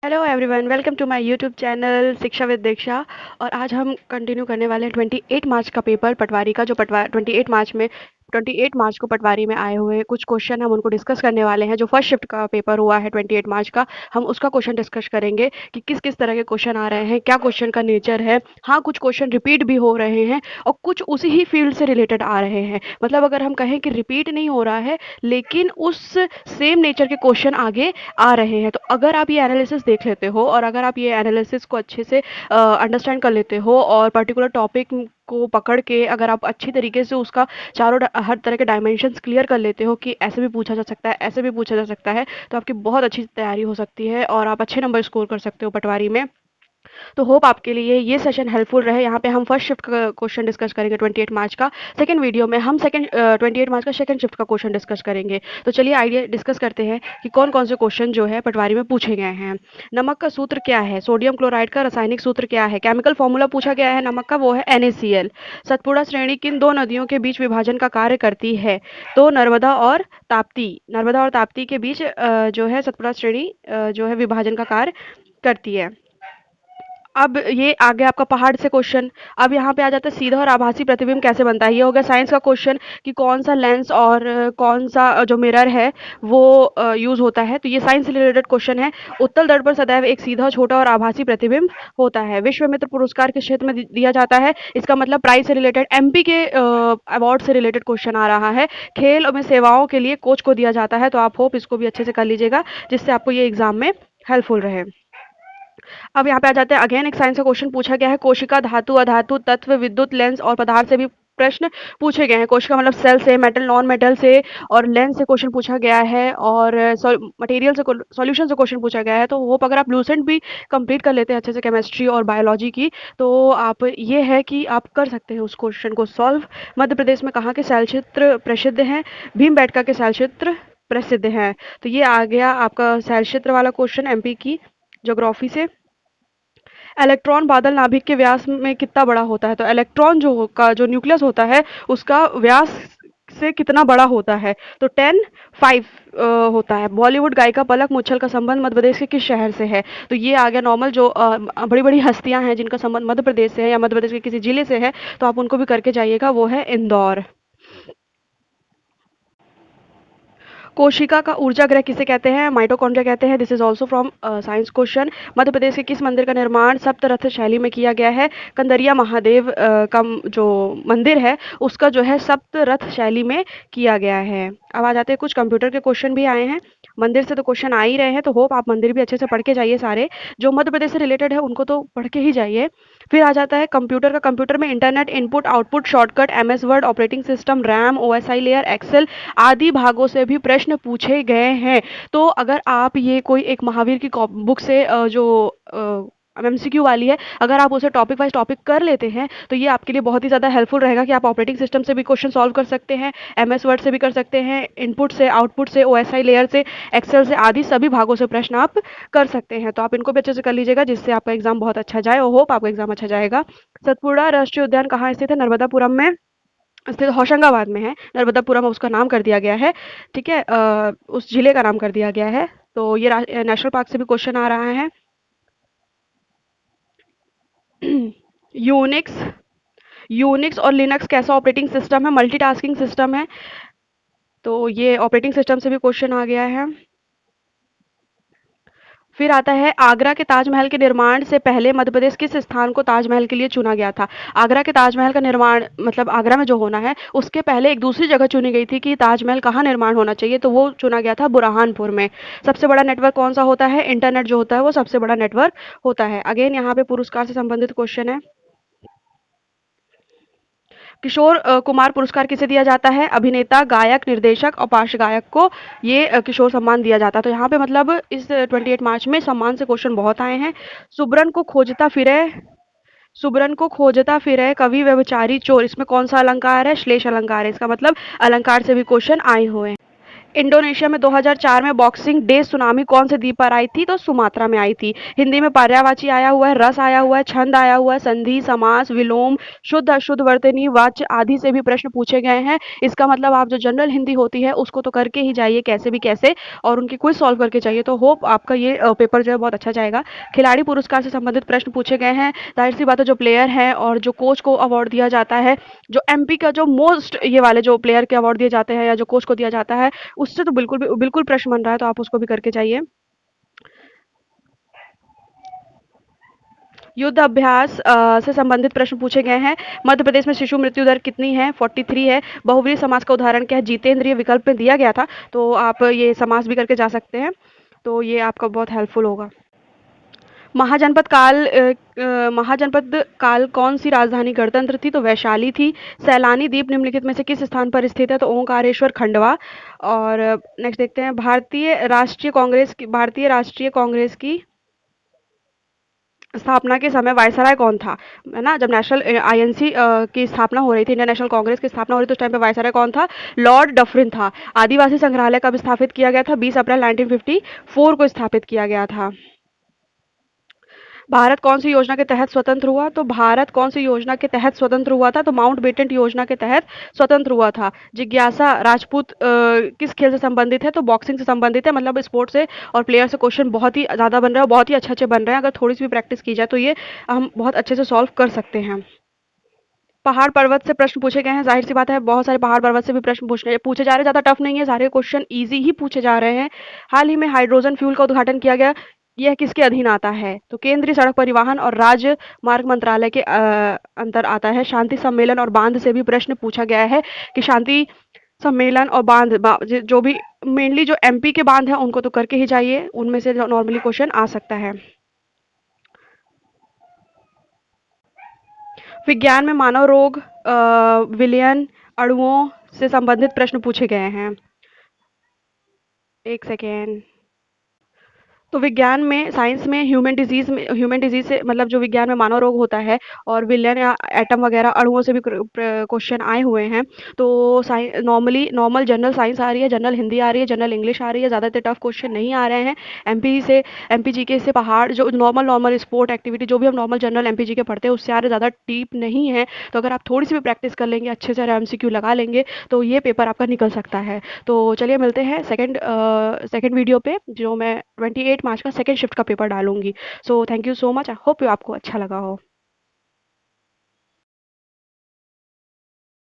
Hello everyone, welcome to my YouTube channel Shiksha with Diksha. और आज हम कंटिन्यू करने वाले हैं 28 मार्च का पेपर पटवारी का। जो 28 मार्च को पटवारी में आए हुए कुछ क्वेश्चन हम उनको डिस्कस करने वाले हैं। जो फर्स्ट शिफ्ट का पेपर हुआ है 28 मार्च का, हम उसका क्वेश्चन डिस्कस करेंगे कि किस किस तरह के क्वेश्चन आ रहे हैं, क्या क्वेश्चन का नेचर है। हाँ, कुछ क्वेश्चन रिपीट भी हो रहे हैं और कुछ उसी ही फील्ड से रिलेटेड आ रहे हैं। मतलब अगर हम कहें कि रिपीट नहीं हो रहा है, लेकिन उस सेम नेचर के क्वेश्चन आगे आ रहे हैं। तो अगर आप ये एनालिसिस देख लेते हो और अगर आप ये एनालिसिस को अच्छे से अंडरस्टैंड कर लेते हो और पर्टिकुलर टॉपिक को पकड़ के अगर आप अच्छी तरीके से उसका हर तरह के डायमेंशंस क्लियर कर लेते हो कि ऐसे भी पूछा जा सकता है, ऐसे भी पूछा जा सकता है, तो आपकी बहुत अच्छी तैयारी हो सकती है और आप अच्छे नंबर स्कोर कर सकते हो पटवारी में। तो होप आपके लिए ये सेशन हेल्पफुल रहे। यहाँ पे हम फर्स्ट शिफ्ट का क्वेश्चन डिस्कस करेंगे 28 मार्च का। सेकंड वीडियो में हम 28 मार्च का सेकंड शिफ्ट का क्वेश्चन डिस्कस करेंगे। तो चलिए आइडिया डिस्कस करते हैं कि कौन कौन से क्वेश्चन जो है पटवारी में पूछे गए हैं। नमक का सूत्र क्या है? सोडियम क्लोराइड का रासायनिक सूत्र क्या है? केमिकल फॉर्मूला पूछा गया है नमक का, वो है NaCl। सतपुड़ा श्रेणी किन दो नदियों के बीच विभाजन का कार्य करती है? तो नर्मदा और ताप्ती के बीच जो है सतपुड़ा श्रेणी जो है विभाजन का कार्य करती है। अब ये आ गया आपका पहाड़ से क्वेश्चन। अब यहाँ पे आ जाता है सीधा और आभासी प्रतिबिंब कैसे बनता है। ये हो गया साइंस का क्वेश्चन कि कौन सा लेंस और कौन सा जो मिरर है वो यूज होता है। तो ये साइंस से रिलेटेड क्वेश्चन है। उत्तल दर्पण पर सदैव एक सीधा, छोटा और आभासी प्रतिबिंब होता है। विश्वामित्र पुरस्कार किस क्षेत्र में दिया जाता है? इसका मतलब प्राइज से रिलेटेड, MP के अवार्ड से रिलेटेड क्वेश्चन आ रहा है। खेल में सेवाओं के लिए कोच को दिया जाता है। तो आप होप इसको भी अच्छे से कर लीजिएगा, जिससे आपको ये एग्जाम में हेल्पफुल रहे। अब यहाँ पे आ जाते हैं, अगेन एक साइंस का क्वेश्चन पूछा गया है। कोशिका, धातु, अधातु, तत्व, विद्युत, लेंस और पदार्थ से भी प्रश्न पूछे गए हैं। कोशिका मतलब सेल से, मेटल, नॉन मेटल से, और लेंस से क्वेश्चन पूछा गया है, और मटेरियल से, सॉल्यूशन से क्वेश्चन पूछा गया है। तो होप अगर आप लूसेंट भी कंप्लीट कर लेते हैं अच्छे से केमिस्ट्री और बायोलॉजी की, तो आप ये है कि आप कर सकते हैं उस क्वेश्चन को सॉल्व। मध्य प्रदेश में कहाँ के शैल क्षेत्र प्रसिद्ध हैं? भीमबेटका के शैल क्षेत्र प्रसिद्ध हैं। तो ये आ गया आपका शैल क्षेत्र वाला क्वेश्चन MP की ज्योग्राफी से। इलेक्ट्रॉन बादल नाभिक के व्यास में कितना बड़ा होता है? तो इलेक्ट्रॉन जो न्यूक्लियस होता है उसका व्यास से कितना बड़ा होता है? तो 10.5 होता है। बॉलीवुड गायिका पलक मुच्छल का संबंध मध्य प्रदेश के किस शहर से है? तो ये आ गया नॉर्मल जो बड़ी बड़ी हस्तियां हैं जिनका संबंध मध्य प्रदेश से है या मध्य प्रदेश के किसी जिले से है, तो आप उनको भी करके जाइएगा, वो है इंदौर। कोशिका का ऊर्जा ग्रह किसे कहते हैं? माइटोकॉन्ड्रिया कहते हैं। This is also from science question. Madhya Pradesh के किस मंदिर का निर्माण सप्तरथ शैली में किया गया है? कंदरिया महादेव का जो मंदिर है उसका जो है सप्तरथ शैली में किया गया है। अब आ जाते हैं, कुछ कंप्यूटर के क्वेश्चन भी आए हैं। मंदिर से तो क्वेश्चन आ ही रहे हैं, तो होप आप मंदिर भी अच्छे से पढ़ के जाइए। सारे जो मध्य प्रदेश से रिलेटेड है उनको तो पढ़ के ही जाइए। फिर आ जाता है कंप्यूटर का। कंप्यूटर में internet, input output, shortcut, MS Word, operating system, RAM, OSI layer, Excel आदि भागों से भी प्रश्न पूछे गए हैं। तो अगर आप ये कोई एक महावीर की बुक से जो MCQ वाली है, अगर आप उसे टॉपिक वाइज टॉपिक कर लेते हैं तो ये आपके लिए बहुत ही ज़्यादा हेल्पफुल रहेगा कि आप ऑपरेटिंग सिस्टम से भी क्वेश्चन सॉल्व कर सकते हैं, MS वर्ड से भी कर सकते हैं, इनपुट से, आउटपुट से, OSI लेयर से, एक्सेल से, आदि सभी भागों से प्रश्न आप कर सकते हैं। तो आप इनको भी अच्छे से कर लीजिएगा, जिससे आपका एग्जाम बहुत अच्छा जाए और होप आपका एग्जाम अच्छा जाएगा। सतपुड़ा राष्ट्रीय उद्यान कहाँ स्थित है? नर्मदापुरम में स्थित, होशंगाबाद में है। नर्मदापुरम उसका नाम कर दिया गया है, ठीक है, उस जिले का नाम कर दिया गया है। तो ये नेशनल पार्क से भी क्वेश्चन आ रहा है। यूनिक्स यूनिक्स और लिनक्स कैसा ऑपरेटिंग सिस्टम है? मल्टीटास्किंग सिस्टम है। तो ये ऑपरेटिंग सिस्टम से भी क्वेश्चन आ गया है। फिर आता है, आगरा के ताजमहल के निर्माण से पहले मध्य प्रदेश किस स्थान को ताजमहल के लिए चुना गया था? आगरा के ताजमहल का निर्माण मतलब आगरा में जो होना है उसके पहले एक दूसरी जगह चुनी गई थी कि ताजमहल कहाँ निर्माण होना चाहिए, तो वो चुना गया था बुरहानपुर में। सबसे बड़ा नेटवर्क कौन सा होता है? इंटरनेट जो होता है वो सबसे बड़ा नेटवर्क होता है। अगेन यहाँ पे पुरस्कार से संबंधित क्वेश्चन है। किशोर कुमार पुरस्कार किसे दिया जाता है? अभिनेता, गायक, निर्देशक और पार्श्व गायक को ये किशोर सम्मान दिया जाता है। तो यहाँ पे मतलब इस 28 मार्च में सम्मान से क्वेश्चन बहुत आए हैं। सुब्रन को खोजता फिरे सुब्रन को खोजता फिरे कवि व्यभिचारी चोर, इसमें कौन सा अलंकार है? श्लेष अलंकार है। इसका मतलब अलंकार से भी क्वेश्चन आए हुए हैं। इंडोनेशिया में 2004 में बॉक्सिंग डे सुनामी कौन से द्वीप पर आई थी? तो सुमात्रा में आई थी। हिंदी में पर्यायवाची आया हुआ है, रस आया हुआ है, छंद आया हुआ है, संधि, समास, विलोम, शुद्ध अशुद्ध वर्तनी, वाच्य आदि से भी प्रश्न पूछे गए हैं। इसका मतलब आप जो जनरल हिंदी होती है उसको तो करके ही जाइए कैसे भी कैसे, और उनकी क्विज सॉल्व करके चाहिए। तो होप आपका ये पेपर जो है बहुत अच्छा जाएगा। खिलाड़ी पुरस्कार से संबंधित प्रश्न पूछे गए हैं। जाहिर सी बात है, जो प्लेयर है और जो कोच को अवार्ड दिया जाता है, जो एमपी का जो मोस्ट ये वाले जो प्लेयर के अवार्ड दिए जाते हैं या जो कोच को दिया जाता है, उससे तो बिल्कुल प्रश्न बन रहा है, तो आप उसको भी करके जाइए। युद्ध अभ्यास से संबंधित प्रश्न पूछे गए हैं। मध्य प्रदेश में शिशु मृत्यु दर कितनी है? 43 है। बहुव्रीहि समास का उदाहरण क्या है? जितेंद्रिय विकल्प में दिया गया था, तो आप ये समास भी करके जा सकते हैं, तो ये आपका बहुत हेल्पफुल होगा। महाजनपद काल कौन सी राजधानी गणतंत्र थी? तो वैशाली थी। सैलानी द्वीप निम्नलिखित में से किस स्थान पर स्थित है? तो ओंकारेश्वर खंडवा। और नेक्स्ट देखते हैं, भारतीय राष्ट्रीय कांग्रेस की स्थापना के समय वायसराय कौन था? है ना, जब नेशनल आईएनसी की स्थापना हो रही थी, इंडियन नेशनल कांग्रेस की स्थापना हो रही थी, उस टाइम पे वायसराय कौन था? लॉर्ड डफरिन था। आदिवासी संग्रहालय कब स्थापित किया गया था? 20 अप्रैल 1954 को स्थापित किया गया था। भारत कौन सी योजना के तहत स्वतंत्र हुआ? तो भारत कौन सी योजना के तहत स्वतंत्र हुआ था? तो माउंट बेटन योजना के तहत स्वतंत्र हुआ था। जिज्ञासा राजपूत किस खेल से संबंधित है? तो बॉक्सिंग से संबंधित है। मतलब स्पोर्ट से और प्लेयर से क्वेश्चन बहुत ही ज़्यादा बन रहे हैं, बहुत ही अच्छे अच्छे बन रहे हैं। अगर थोड़ी सी भी प्रैक्टिस की जाए तो ये हम बहुत अच्छे से सॉल्व कर सकते हैं। पहाड़ पर्वत से प्रश्न पूछे गए हैं। जाहिर सी बात है, बहुत सारे पहाड़ पर्वत से भी प्रश्न पूछे जा रहे हैं। ज़्यादा टफ नहीं है, सारे क्वेश्चन इजी ही पूछे जा रहे हैं। हाल ही में हाइड्रोजन फ्यूल का उद्घाटन किया गया, यह किसके अधीन आता है? तो केंद्रीय सड़क परिवहन और राज्य मार्ग मंत्रालय के अंतर आता है। शांति सम्मेलन और बांध से भी प्रश्न पूछा गया है कि शांति सम्मेलन और जो भी मेनली जो एमपी के बांध हैं उनको तो करके ही जाइए, उनमें से नॉर्मली क्वेश्चन आ सकता है। विज्ञान में मानव रोग, विलयन, अणुओं से संबंधित प्रश्न पूछे गए हैं। एक सेकेंड। तो विज्ञान में, साइंस में ह्यूमन डिजीज से मतलब जो विज्ञान में मानव रोग होता है, और विलयन या एटम वगैरह अणुओं से भी क्वेश्चन आए हुए हैं। तो नॉर्मल जनरल साइंस आ रही है, जनरल हिंदी आ रही है, जनरल इंग्लिश आ रही है, ज़्यादा टफ क्वेश्चन नहीं आ रहे हैं। एमपी जी के से पहाड़ जो नॉर्मल स्पोर्ट एक्टिविटी जो भी हम नॉर्मल जनरल एमपी जी के पढ़ते हैं उससे आ रहे, ज़्यादा डीप नहीं है। तो अगर आप थोड़ी सी भी प्रैक्टिस कर लेंगे, अच्छे से एमसीक्यू लगा लेंगे, तो ये पेपर आपका निकल सकता है। तो चलिए मिलते हैं सेकंड वीडियो पे, जो मैं 28 मार्च का सेकंड शिफ्ट का पेपर डालूंगी। So thank you so much, I hope आपको अच्छा लगा हो।